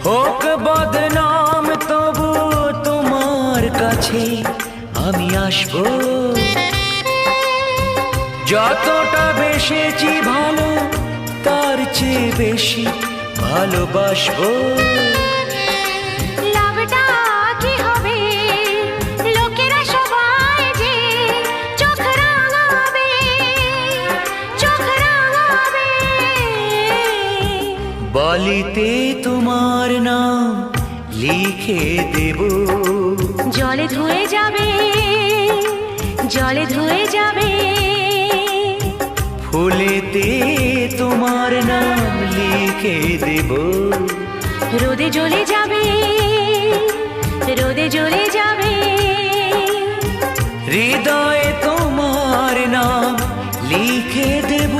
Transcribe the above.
হোক বদনাম তবু তোমার কাছে আমি আসবো। যতটা বেসেছি ভালো তার চেয়ে বেশি ভালোবাসবো। লাভটা কি হবে লোকেরা সবাই যে চোখ রাঙাবে, চোখ রাঙাবে। বালিতে তোমার নাম লিখে দেব, জলে ধুয়ে যাবে, জলে ধুয়ে যাবে। ফুলেতে তোমার নাম লিখে দেব, রোদে জ্বলে যাবে, রোদে জ্বলে যাবে। হৃদয়ে তোমার নাম লিখে দেব।